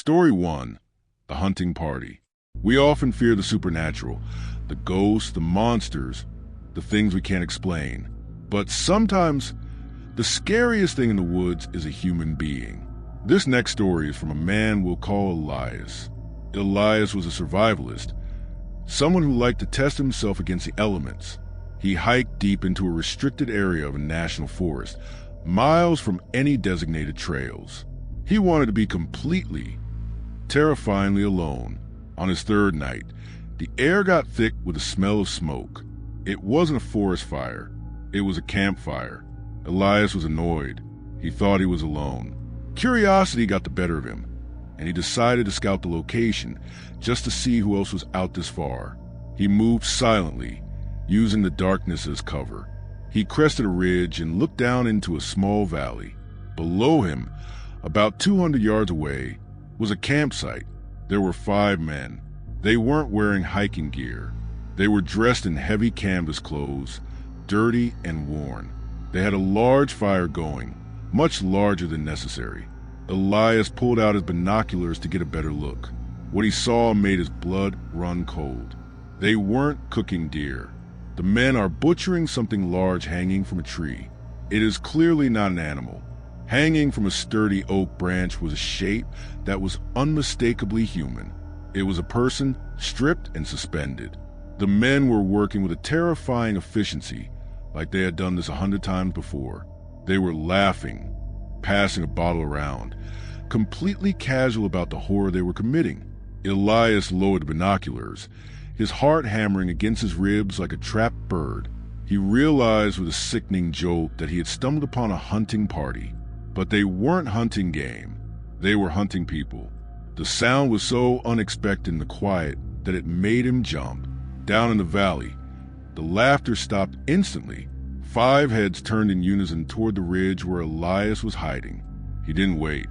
Story 1. The Hunting Party. We often fear the supernatural, the ghosts, the monsters, the things we can't explain. But sometimes, the scariest thing in the woods is a human being. This next story is from a man we'll call Elias. Elias was a survivalist, someone who liked to test himself against the elements. He hiked deep into a restricted area of a national forest, miles from any designated trails. He wanted to be completely, terrifyingly alone. On his third night, the air got thick with the smell of smoke. It wasn't a forest fire. It was a campfire. Elias was annoyed. He thought he was alone. Curiosity got the better of him, and he decided to scout the location just to see who else was out this far. He moved silently, using the darkness as cover. He crested a ridge and looked down into a small valley. Below him, about 200 yards away, was a campsite. There were 5 men. They weren't wearing hiking gear. They were dressed in heavy canvas clothes, dirty and worn. They had a large fire going, much larger than necessary. Elias pulled out his binoculars to get a better look. What he saw made his blood run cold. They weren't cooking deer. The men are butchering something large hanging from a tree. It is clearly not an animal. Hanging from a sturdy oak branch was a shape that was unmistakably human. It was a person, stripped and suspended. The men were working with a terrifying efficiency, like they had done this 100 times before. They were laughing, passing a bottle around, completely casual about the horror they were committing. Elias lowered the binoculars, his heart hammering against his ribs like a trapped bird. He realized with a sickening jolt that he had stumbled upon a hunting party. But they weren't hunting game. They were hunting people. The sound was so unexpected in the quiet that it made him jump. Down in the valley, the laughter stopped instantly. 5 heads turned in unison toward the ridge where Elias was hiding. He didn't wait.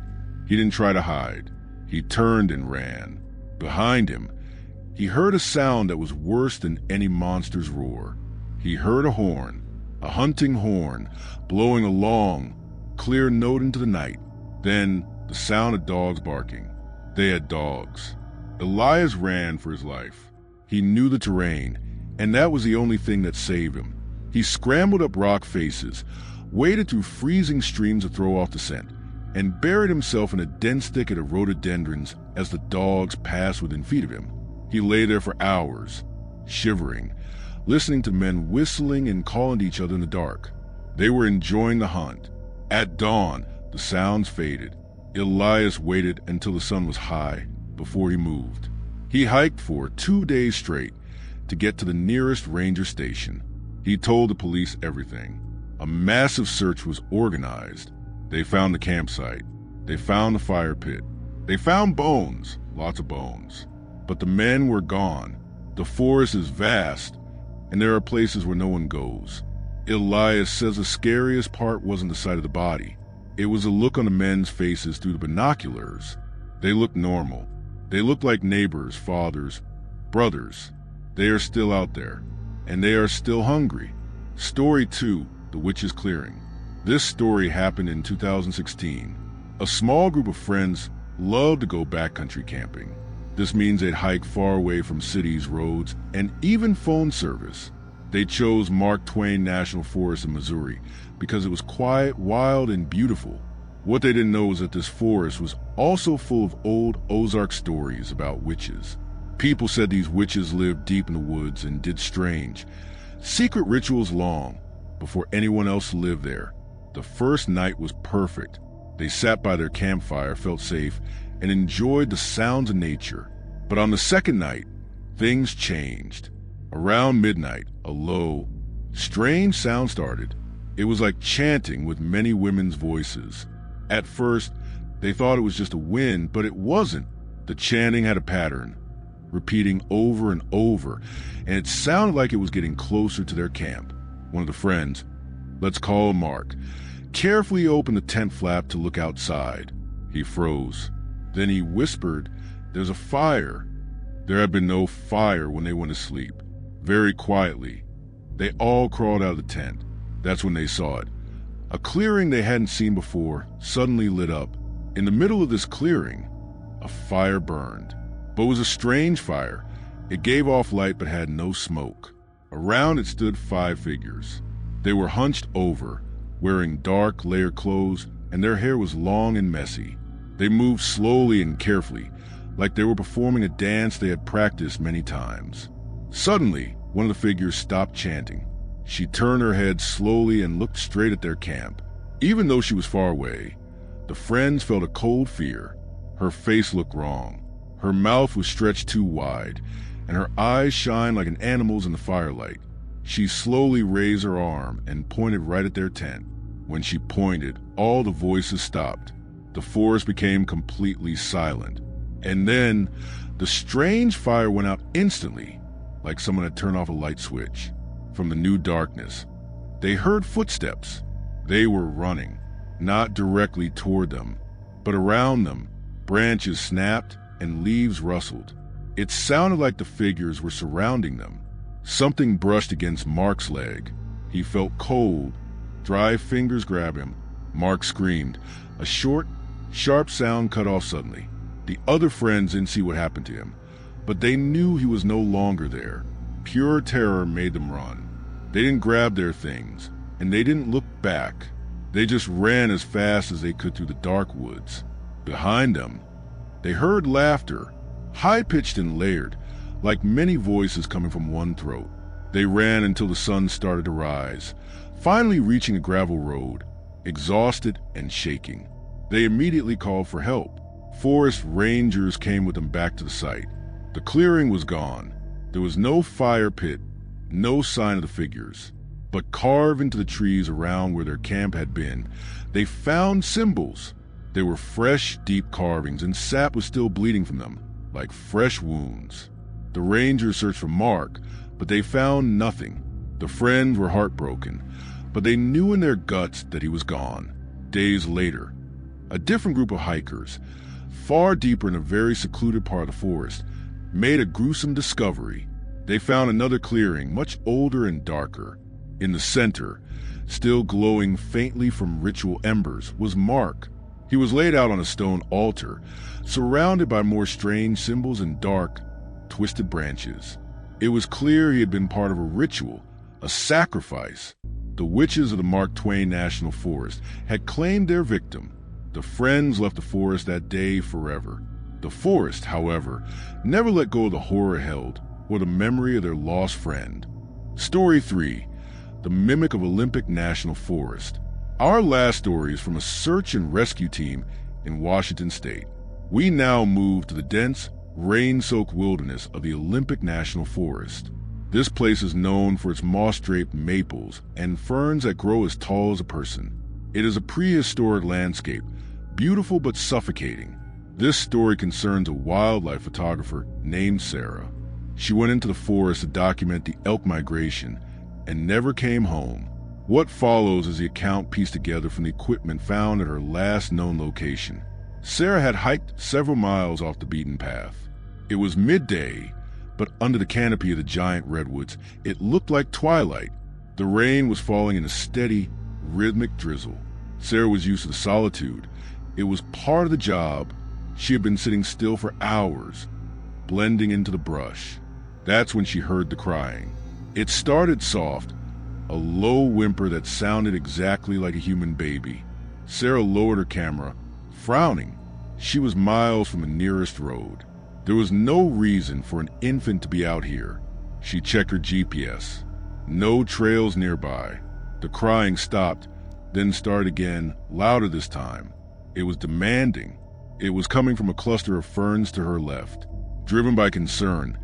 He didn't try to hide. He turned and ran. Behind him, he heard a sound that was worse than any monster's roar. He heard a horn, a hunting horn, blowing a long, clear note into the night. Then the sound of dogs barking. They had dogs. Elias ran for his life. He knew the terrain, and that was the only thing that saved him. He scrambled up rock faces, waded through freezing streams to throw off the scent, and buried himself in a dense thicket of rhododendrons as the dogs passed within feet of him. He lay there for hours, shivering, listening to men whistling and calling to each other in the dark. They were enjoying the hunt. At dawn, the sounds faded. Elias waited until the sun was high before he moved. He hiked for 2 days straight to get to the nearest ranger station. He told the police everything. A massive search was organized. They found the campsite. They found the fire pit. They found bones, lots of bones. But the men were gone. The forest is vast, and there are places where no one goes. Elias says the scariest part wasn't the sight of the body. It was the look on the men's faces through the binoculars. They looked normal. They looked like neighbors, fathers, brothers. They are still out there, and they are still hungry. Story 2, The Witch's Clearing. This story happened in 2016. A small group of friends loved to go backcountry camping. This means they'd hike far away from cities, roads, and even phone service. They chose Mark Twain National Forest in Missouri because it was quiet, wild, and beautiful. What they didn't know was that this forest was also full of old Ozark stories about witches. People said these witches lived deep in the woods and did strange, secret rituals long before anyone else lived there. The first night was perfect. They sat by their campfire, felt safe, and enjoyed the sounds of nature. But on the second night, things changed. Around midnight, a low, strange sound started. It was like chanting with many women's voices. At first, they thought it was just a wind, but it wasn't. The chanting had a pattern, repeating over and over, and it sounded like it was getting closer to their camp. One of the friends, let's call him Mark, carefully opened the tent flap to look outside. He froze. Then he whispered, "There's a fire." There had been no fire when they went to sleep. Very quietly, they all crawled out of the tent. That's when they saw it. A clearing they hadn't seen before suddenly lit up. In the middle of this clearing, A fire burned, but it was a strange fire. It gave off light but had no smoke. Around it stood 5 figures. They were hunched over, wearing dark, layered clothes, and their hair was long and messy. They moved slowly and carefully, like they were performing a dance they had practiced many times. Suddenly, one of the figures stopped chanting. She turned her head slowly and looked straight at their camp. Even though she was far away, the friends felt a cold fear. Her face looked wrong. Her mouth was stretched too wide, and her eyes shined like an animal's in the firelight. She slowly raised her arm and pointed right at their tent. When she pointed, all the voices stopped. The forest became completely silent. And then, the strange fire went out instantly, like someone had turned off a light switch. From the new darkness, they heard footsteps. They were running, not directly toward them, but around them. Branches snapped and leaves rustled. It sounded like the figures were surrounding them. Something brushed against Mark's leg. He felt cold. Dry fingers grabbed him. Mark screamed. A short, sharp sound cut off suddenly. The other friends didn't see what happened to him, but they knew he was no longer there. Pure terror made them run. They didn't grab their things, and they didn't look back. They just ran as fast as they could through the dark woods. Behind them, they heard laughter, high-pitched and layered, like many voices coming from one throat. They ran until the sun started to rise, finally reaching a gravel road, exhausted and shaking. They immediately called for help. Forest rangers came with them back to the site. The clearing was gone. There was no fire pit, no sign of the figures. But carved into the trees around where their camp had been, they found symbols. They were fresh, deep carvings, and sap was still bleeding from them, like fresh wounds. The rangers searched for Mark, but they found nothing. The friends were heartbroken, but they knew in their guts that he was gone. Days later, a different group of hikers, far deeper in a very secluded part of the forest, made a gruesome discovery. They found another clearing, much older and darker. In the center, still glowing faintly from ritual embers, was Mark. He was laid out on a stone altar, surrounded by more strange symbols and dark, twisted branches. It was clear he had been part of a ritual, a sacrifice. The witches of the Mark Twain National Forest had claimed their victim. The friends left the forest that day forever. The forest, however, never let go of the horror held or the memory of their lost friend. Story 3. The Mimic of Olympic National Forest. Our last story is from a search and rescue team in Washington State. We now move to the dense, rain-soaked wilderness of the Olympic National Forest. This place is known for its moss-draped maples and ferns that grow as tall as a person. It is a prehistoric landscape, beautiful but suffocating. This story concerns a wildlife photographer named Sarah. She went into the forest to document the elk migration and never came home. What follows is the account pieced together from the equipment found at her last known location. Sarah had hiked several miles off the beaten path. It was midday, but under the canopy of the giant redwoods, it looked like twilight. The rain was falling in a steady, rhythmic drizzle. Sarah was used to the solitude. It was part of the job. She had been sitting still for hours, blending into the brush. That's when she heard the crying. It started soft, a low whimper that sounded exactly like a human baby. Sarah lowered her camera, frowning. She was miles from the nearest road. There was no reason for an infant to be out here. She checked her GPS. No trails nearby. The crying stopped, then started again, louder this time. It was demanding. It was coming from a cluster of ferns to her left. Driven by concern,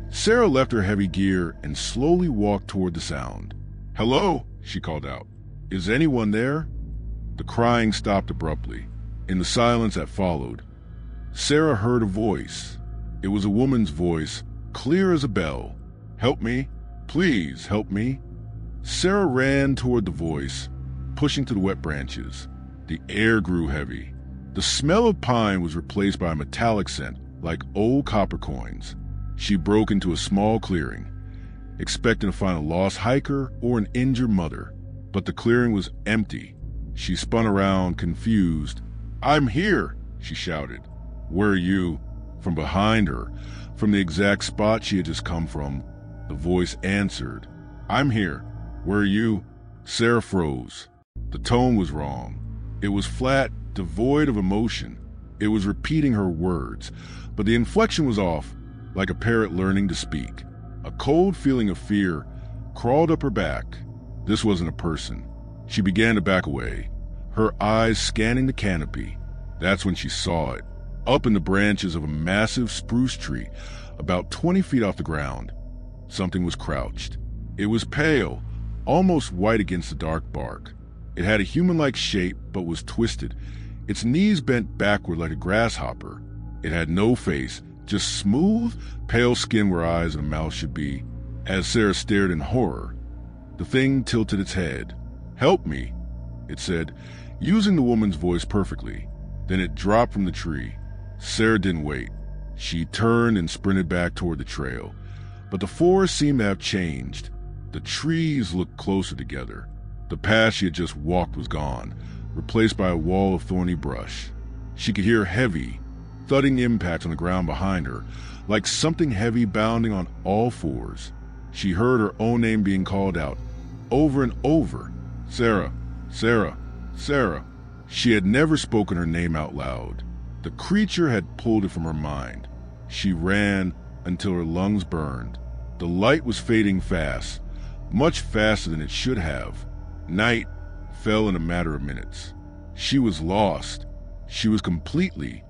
Sarah left her heavy gear and slowly walked toward the sound. "Hello," she called out. "Is anyone there?" The crying stopped abruptly. In the silence that followed, Sarah heard a voice. It was a woman's voice, clear as a bell. "Help me. Please help me." Sarah ran toward the voice, pushing to the wet branches. The air grew heavy. The smell of pine was replaced by a metallic scent, like old copper coins. She broke into a small clearing, expecting to find a lost hiker or an injured mother. But the clearing was empty. She spun around, confused. "I'm here," she shouted. "Where are you?" From behind her, from the exact spot she had just come from, the voice answered, "I'm here. Where are you?" Sarah froze. The tone was wrong. It was flat, devoid of emotion. It was repeating her words, but the inflection was off, like a parrot learning to speak. A cold feeling of fear crawled up her back. This wasn't a person. She began to back away, her eyes scanning the canopy. That's when she saw it, up in the branches of a massive spruce tree, about 20 feet off the ground. Something was crouched. It was pale, almost white against the dark bark. It had a human-like shape, but was twisted, its knees bent backward like a grasshopper. It had no face, just smooth, pale skin where eyes and a mouth should be. As Sarah stared in horror, the thing tilted its head. "Help me," it said, using the woman's voice perfectly. Then it dropped from the tree. Sarah didn't wait. She turned and sprinted back toward the trail. But the forest seemed to have changed. The trees looked closer together. The path she had just walked was gone, replaced by a wall of thorny brush. She could hear heavy, thudding impacts on the ground behind her, like something heavy bounding on all fours. She heard her own name being called out, over and over. "Sarah, Sarah, Sarah." She had never spoken her name out loud. The creature had pulled it from her mind. She ran until her lungs burned. The light was fading fast, much faster than it should have. Night fell in a matter of minutes. She was lost. She was completely,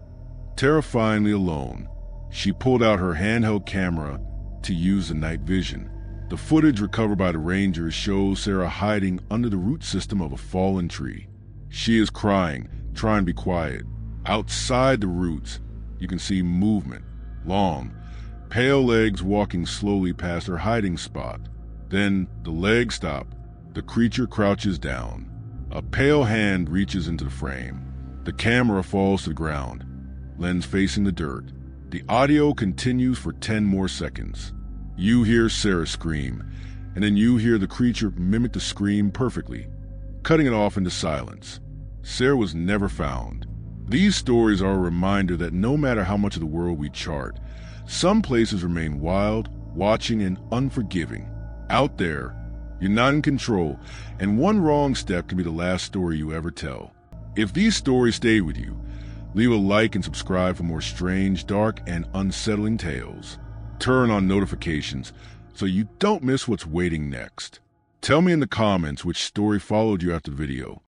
terrifyingly alone. She pulled out her handheld camera to use the night vision. The footage recovered by the rangers shows Sarah hiding under the root system of a fallen tree. She is crying, trying to be quiet. Outside the roots, you can see movement, long, pale legs walking slowly past her hiding spot. Then the legs stop. The creature crouches down. A pale hand reaches into the frame. The camera falls to the ground, lens facing the dirt. The audio continues for 10 more seconds. You hear Sarah scream, and then you hear the creature mimic the scream perfectly, cutting it off into silence. Sarah was never found. These stories are a reminder that no matter how much of the world we chart, some places remain wild, watching, and unforgiving. Out there, you're not in control, and one wrong step can be the last story you ever tell. If these stories stay with you, leave a like and subscribe for more strange, dark, and unsettling tales. Turn on notifications so you don't miss what's waiting next. Tell me in the comments which story followed you after the video.